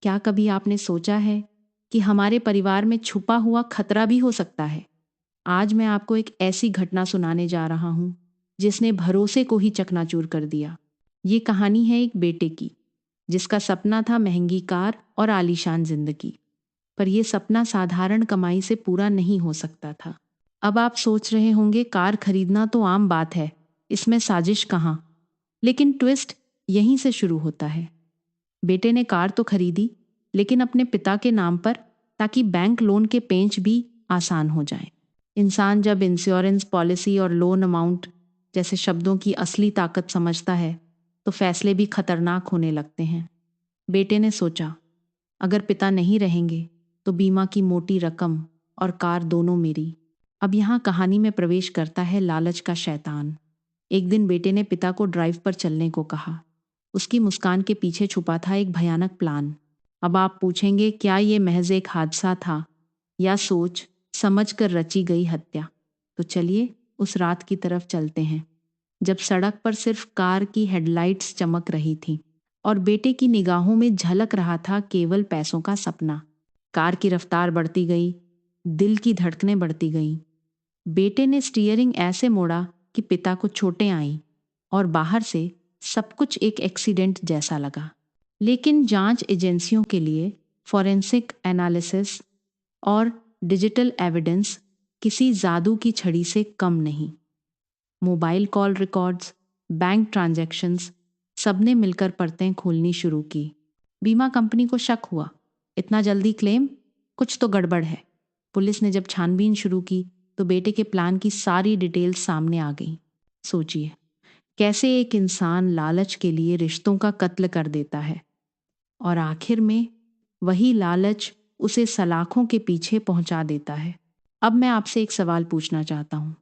क्या कभी आपने सोचा है कि हमारे परिवार में छुपा हुआ खतरा भी हो सकता है? आज मैं आपको एक ऐसी घटना सुनाने जा रहा हूं जिसने भरोसे को ही चकनाचूर कर दिया। ये कहानी है एक बेटे की जिसका सपना था महंगी कार और आलीशान जिंदगी। पर यह सपना साधारण कमाई से पूरा नहीं हो सकता था। अब आप सोच रहे होंगे कार खरीदना तो आम बात है, इसमें साजिश कहाँ? लेकिन ट्विस्ट यहीं से शुरू होता है। बेटे ने कार तो खरीदी, लेकिन अपने पिता के नाम पर, ताकि बैंक लोन के पेंच भी आसान हो जाए। इंसान जब इंश्योरेंस पॉलिसी और लोन अमाउंट जैसे शब्दों की असली ताकत समझता है तो फैसले भी खतरनाक होने लगते हैं। बेटे ने सोचा, अगर पिता नहीं रहेंगे तो बीमा की मोटी रकम और कार दोनों मेरी। अब यहाँ कहानी में प्रवेश करता है लालच का शैतान। एक दिन बेटे ने पिता को ड्राइव पर चलने को कहा। उसकी मुस्कान के पीछे छुपा था एक भयानक प्लान। अब आप पूछेंगे, क्या ये महज एक हादसा था या सोच समझ कर रची गई हत्या? तो चलिए उस रात की तरफ चलते हैं जब सड़क पर सिर्फ कार की हेडलाइट्स चमक रही थी और बेटे की निगाहों में झलक रहा था केवल पैसों का सपना। कार की रफ्तार बढ़ती गई, दिल की धड़कनें बढ़ती गईं। बेटे ने स्टीयरिंग ऐसे मोड़ा कि पिता को चोटें आईं और बाहर से सब कुछ एक एक्सीडेंट जैसा लगा। लेकिन जांच एजेंसियों के लिए फॉरेंसिक एनालिसिस और डिजिटल एविडेंस किसी जादू की छड़ी से कम नहीं। Mobile call records, bank transactions, सबने मिलकर परतें खोलनी शुरू की। बीमा कंपनी को शक हुआ, इतना जल्दी क्लेम, कुछ तो गड़बड़ है। पुलिस ने जब छानबीन शुरू की तो बेटे के प्लान की सारी डिटेल्स सामने आ गई। सोचिए, कैसे एक इंसान लालच के लिए रिश्तों का कत्ल कर देता है और आखिर में वही लालच उसे सलाखों के पीछे पहुंचा देता है। अब मैं आपसे एक सवाल पूछना चाहता हूं।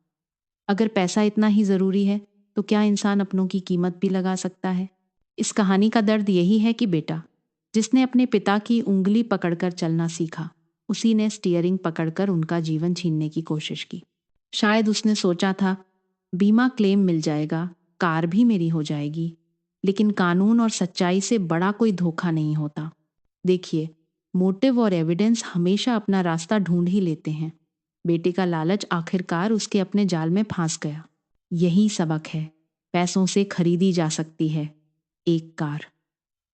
अगर पैसा इतना ही जरूरी है तो क्या इंसान अपनों की कीमत भी लगा सकता है? इस कहानी का दर्द यही है कि बेटा, जिसने अपने पिता की उंगली पकड़कर चलना सीखा, उसी ने स्टीयरिंग पकड़कर उनका जीवन छीनने की कोशिश की। शायद उसने सोचा था, बीमा क्लेम मिल जाएगा, कार भी मेरी हो जाएगी। लेकिन कानून और सच्चाई से बड़ा कोई धोखा नहीं होता। देखिए, मोटिव और एविडेंस हमेशा अपना रास्ता ढूंढ ही लेते हैं। बेटे का लालच आखिरकार उसके अपने जाल में फंस गया। यही सबक है, पैसों से खरीदी जा सकती है एक कार,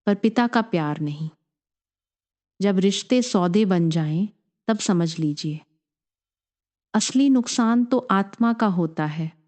पर पिता का प्यार नहीं। जब रिश्ते सौदे बन जाएं, तब समझ लीजिए, असली नुकसान तो आत्मा का होता है।